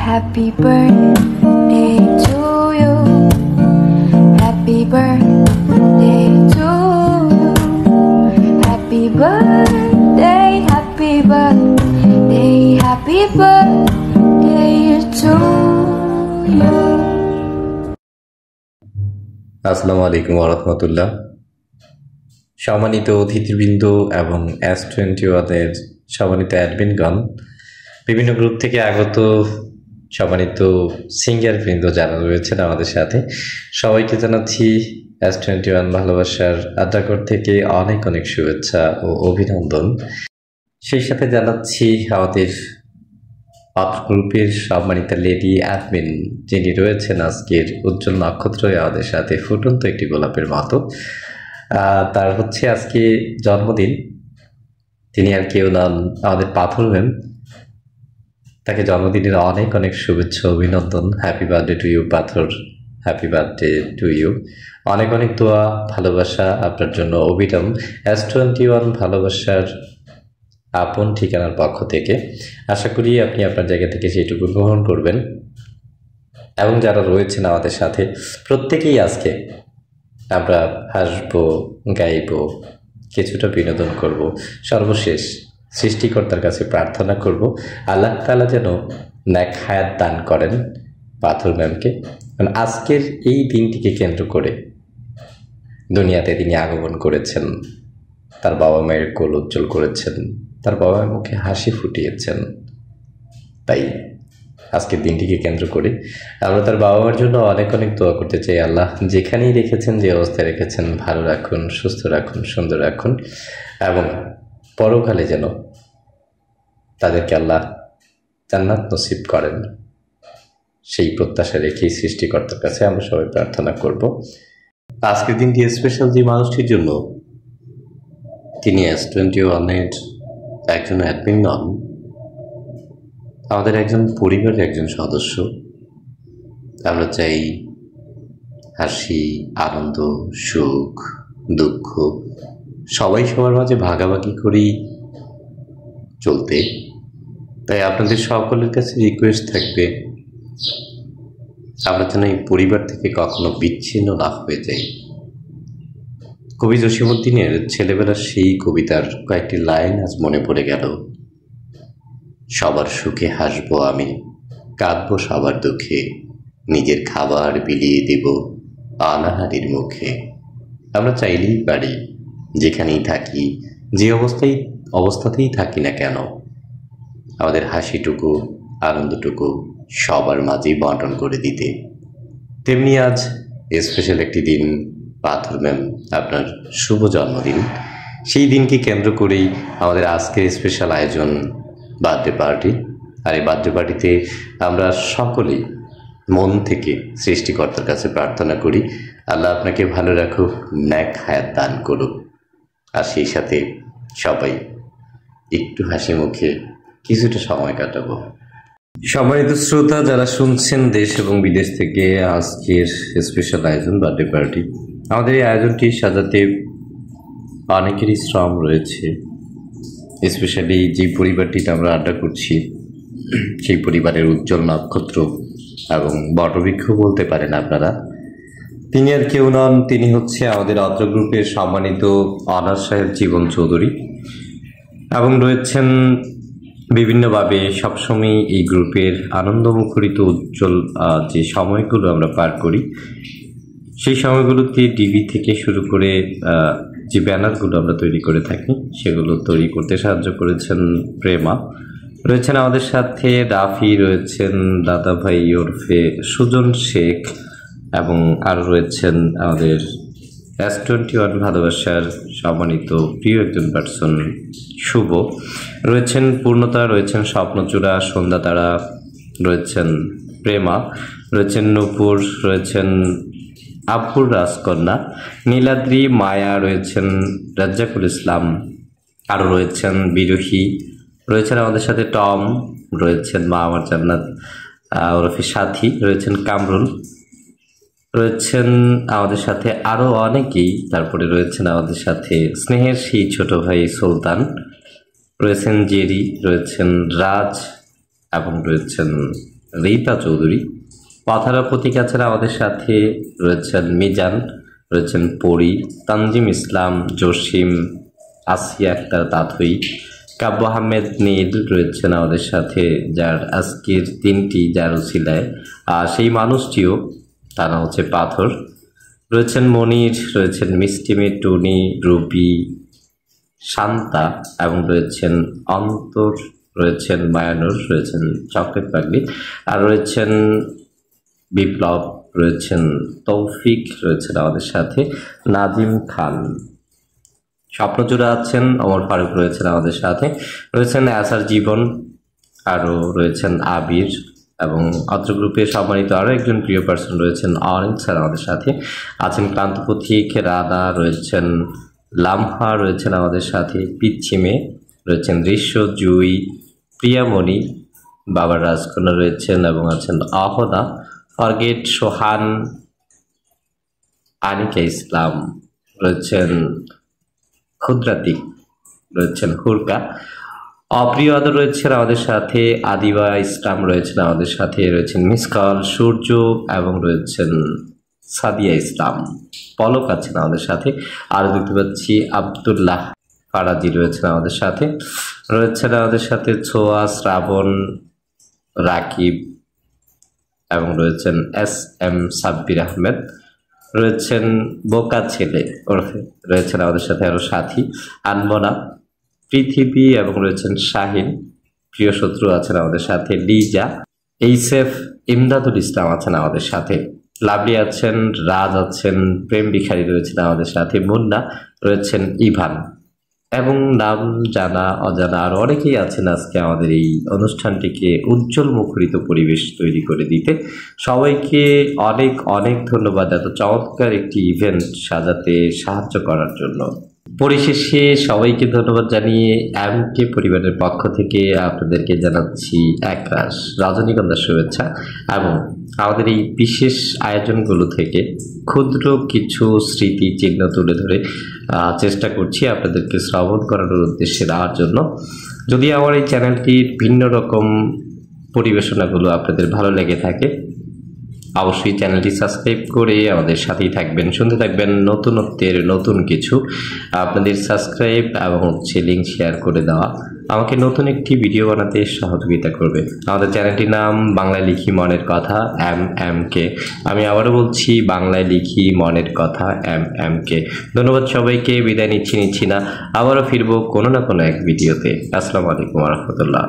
Happy birthday to you. Happy birthday to you. Happy birthday, happy birthday, happy birthday to you. আসসালামু আলাইকুম ওয়া রাহমাতুল্লাহ। সম্মানিত অতিথিবৃন্দ এবং S21 এর সম্মানিত অ্যাডমিনগণ, বিভিন্ন গ্রুপ থেকে আগত সম্মানিত সিঙ্গার বৃন্দ যারা রয়েছেন আমাদের সাথে, সবাইকে জানাচ্ছি S21 ভালোবাসার আড্ডাঘর থেকে অনেক অনেক শুভেচ্ছা ও অভিনন্দন। সেই সাথে জানাচ্ছি আমাদের গ্রুপের সম্মানিত লেডি অ্যাডমিন যিনি রয়েছেন আজকের উজ্জ্বল নক্ষত্র আমাদের সাথে ফুটন্ত একটি গোলাপের মতো। তার হচ্ছে আজকে জন্মদিন। তিনি আর কেউ নন, আমাদের পাথর ম্যাম। তাকে জন্মদিনের অনেক অনেক শুভেচ্ছা অভিনন্দন। হ্যাপি বার্থডে টু ইউ পাথর, হ্যাপি বার্থডে টু ইউ। অনেক অনেক দোয়া ভালোবাসা আপনার জন্য অবিরাম S21 ভালোবাসার আপন ঠিকানার পক্ষ থেকে। আশা করি আপনি আপনার জায়গা থেকে সেইটুকু গ্রহণ করবেন এবং যারা রয়েছেন আমাদের সাথে প্রত্যেকেই আজকে আমরা হাসবো, গাইব, কিছুটা বিনোদন করব। সর্বশেষ সৃষ্টিকর্তার কাছে প্রার্থনা করব আল্লাহ তাআলা যেন নেক হায়াত দান করেন পাথর ম্যামকে। কারণ আজকের এই দিনটিকে কেন্দ্র করে দুনিয়াতে তিনি আগমন করেছেন, তার বাবা মায়ের কোল উজ্জ্বল করেছেন, তার বাবা মায়ের মুখে হাসি ফুটিয়েছেন। তাই আজকের দিনটিকে কেন্দ্র করে আমরা তার বাবা মার জন্য অনেক অনেক দোয়া করতে চাই। আল্লাহ যেখানেই রেখেছেন, যে অবস্থায় রেখেছেন, ভালো রাখুন, সুস্থ রাখুন, সুন্দর রাখুন এবং পরকালে যেন তাদেরকে আল্লাহ জান্নাত নসিব করেন, সেই প্রত্যাশা রেখেই সৃষ্টিকর্তার কাছে আমরা সবাই প্রার্থনা করব। আজকের দিনটি স্পেশাল যে মানুষটির জন্য, তিনি S21-এর একজন অ্যাডমিন নন, আমাদের একজন পরিবারের একজন সদস্য। আমরা চাই হাসি, আনন্দ, সুখ, দুঃখ সবাই সবার মাঝে ভাগাভাগি করেই চলতে। তাই আপনাদের সকলের কাছে রিকোয়েস্ট থাকবে আমরা যেন এই পরিবার থেকে কখনো বিচ্ছিন্ন না হয়ে যাই। কবি জসিমউদ্দিনের ছেলেবেলার সেই কবিতার কয়েকটি লাইন আজ মনে পড়ে গেল। সবার সুখে হাসবো আমি, কাঁদবো সবার দুঃখে, নিজের খাবার বিলিয়ে দেব অনাহারীর মুখে। আমরা চাইলেই পারি যেখানেই থাকি, যে অবস্থাতেই থাকি না কেন, আমাদের হাসিটুকু, আনন্দটুকু সবার মাঝেই বন্টন করে দিতে। তেমনি আজ স্পেশাল একটি দিন, পাথর ম্যাম আপনার শুভ জন্মদিন। সেই দিনকে কেন্দ্র করেই আমাদের আজকের স্পেশাল আয়োজন বার্থডে পার্টি। আর এই বার্থডে পার্টিতে আমরা সকলেই মন থেকে সৃষ্টিকর্তার কাছে প্রার্থনা করি আল্লাহ আপনাকে ভালো রাখুক, নেক হায়াত দান করুক। আর সেই সাথে সবাই একটু হাসি মুখে কিছুটা সময় কাটাবো। সম্মানিত শ্রোতা যারা শুনছেন দেশ এবং বিদেশ থেকে, আজকের স্পেশাল আয়োজন বার্থডে পার্টি, আমাদের এই আয়োজনটি সাজাতে অনেকেরই শ্রম রয়েছে। স্পেশালি যে পরিবারটিতে আমরা আড্ডা করছি, সেই পরিবারের উজ্জ্বল নক্ষত্র এবং বটবৃক্ষ বলতে পারেন আপনারা। তিনি আর কেউ নন, তিনি হচ্ছে আমাদের অত্র গ্রুপের সম্মানিত অনার সাহেব জীবন চৌধুরী এবং রয়েছেন বিভিন্নভাবে সবসময় এই গ্রুপের আনন্দমুখরিত উজ্জ্বল যে সময়গুলো আমরা পার করি, সেই সময়গুলোতে ডিবি থেকে শুরু করে যে ব্যানারগুলো আমরা তৈরি করে থাকি সেগুলো তৈরি করতে সাহায্য করেছেন প্রেমা। রয়েছেন আমাদের সাথে রাফি, রয়েছেন দাদা ভাই ওরফে সুজন শেখ এবং আরও রয়েছেন আমাদের S21 ভালোবাসার সম্মানিত প্রিয় একজন পার্সন শুভ, রয়েছেন পূর্ণতা, রয়েছেন স্বপ্নচূড়া, সন্ধ্যা তারা, রয়েছেন প্রেমা, রয়েছেন নূপুর, রয়েছেন আব্বুর রাজকন্যা নীলাদ্রি, মায়া, রয়েছেন রাজ্জাকুল ইসলাম, আরও রয়েছেন বিরোহী, রয়েছেন আমাদের সাথে টম, রয়েছেন মা আমার জান্নাত ওরফে সাথী, রয়েছেন কামরুল, রয়েছেন আমাদের সাথে আরও অনেকেই। তারপরে রয়েছেন আমাদের সাথে স্নেহের সেই ছোট ভাই সুলতান, রয়েছেন জেরি, রয়েছেন রাজ এবং রয়েছেন রীতা চৌধুরী। পাথারা প্রতীক আছেন আমাদের সাথে, রয়েছেন মিজান, রয়েছেন পরি, তানজিম ইসলাম, জসিম, আসিয়া আক্তার তাথই, কাব্য আহমেদ নীল রয়েছেন আমাদের সাথে, যার আজকের দিনটি যার উছিলায় সেই মানুষটিও, তারা হচ্ছে পাথর। রয়েছেন মনির, রয়েছেন মিষ্টিমে, টুনি, রুবি, শান্তা এবং রয়েছেন অন্তর, রয়েছেন মায়ানুর, রয়েছেন চকলেট পাগলি, আর রয়েছেন বিপ্লব, রয়েছেন তৌফিক, রয়েছেন আমাদের সাথে নাজিম খান। স্বপ্নজোড়া আছেন ওমর ফারুক, রয়েছেন আমাদের সাথে, রয়েছেন আসার জীবন, আরও রয়েছেন আবির এবং অত্র গ্রুপে সম্মানিত আরও একজন প্রিয় পার্সন রয়েছেন অরেঞ্জ স্যার আমাদের সাথে আছেন, ক্লান্ত পথিক, রাধা, রয়েছেন লামহা, রয়েছেন আমাদের সাথে পিচ্ছিমে, রয়েছেন দৃশ্য, জুই, প্রিয়ামণি, বাবার রাজকন্যা রয়েছেন এবং আছেন অহদা, ফরগেট, সোহান, আনিকা ইসলাম, রয়েছেন ক্ষুদ্রাতিক, রয়েছেন হুরকা, অপ্রিয় আদর রয়েছেন আমাদের সাথে, আদিবা ইসলাম রয়েছেন আমাদের সাথে, রয়েছেন মিসকাল, সূর্য এবং রয়েছেন সাদিয়া ইসলাম, পলক আছেন আমাদের সাথে, আরও দেখতে পাচ্ছি আবদুল্লাহ ফারাজি রয়েছেন আমাদের সাথে, রয়েছেন আমাদের সাথে ছোয়া, শ্রাবণ, রাকিব এবং রয়েছেন এস এম সাব্বির আহমেদ, রয়েছেন বোকা ছেলে ওরফে, রয়েছেন আমাদের সাথে আরও সাথী আনমনা, পৃথিবী এবং রয়েছেন শাহিন, প্রিয় শত্রু আছেন আমাদের সাথে, লিজা, এইসেফ, ইমদাদুল ইসলাম আছেন আমাদের সাথে, লাভলি আছেন, রাজ আছেন, প্রেম ভিখারি রয়েছেন আমাদের সাথে, মুন্না, রয়েছেন ইভান এবং নাম জানা অজানা আরও অনেকেই আছেন আজকে আমাদের এই অনুষ্ঠানটিকে উজ্জ্বল মুখরিত পরিবেশ তৈরি করে দিতে। সবাইকে অনেক অনেক ধন্যবাদ এত চমৎকার একটি ইভেন্ট সাজাতে সাহায্য করার জন্য। পরিশেষে সবাইকে ধন্যবাদ জানিয়ে এমকে পরিবারের পক্ষ থেকে আপনাদেরকে জানাচ্ছি একরাশ রজনীগন্ধার শুভেচ্ছা এবং আমাদের এই বিশেষ আয়োজনগুলো থেকে ক্ষুদ্র কিছু স্মৃতি চিহ্ন তুলে ধরে চেষ্টা করছি আপনাদেরকে শ্রবণ করানোর উদ্দেশ্যে দেওয়ার জন্য। যদি আমার এই চ্যানেলটির ভিন্ন রকম পরিবেশনাগুলো আপনাদের ভালো লেগে থাকে অবশ্যই চ্যানেলটি সাবস্ক্রাইব করে আমাদের সাথেই থাকবেন, শুনতে থাকবেন নতুনত্বের নতুন কিছু। আপনাদের সাবস্ক্রাইব এবং লিঙ্ক শেয়ার করে দেওয়া আমাকে নতুন একটি ভিডিও বানাতে সহযোগিতা করবে। আমাদের চ্যানেলটির নাম বাংলায় লিখি মনের কথা MMK। আমি আবারও বলছি বাংলায় লিখি মনের কথা MMK। ধন্যবাদ সবাইকে, বিদায় নিচ্ছি না, আবারও ফিরবো কোনো না কোনো এক ভিডিওতে। আসসালামু আলাইকুম ওয়া রাহমাতুল্লাহ।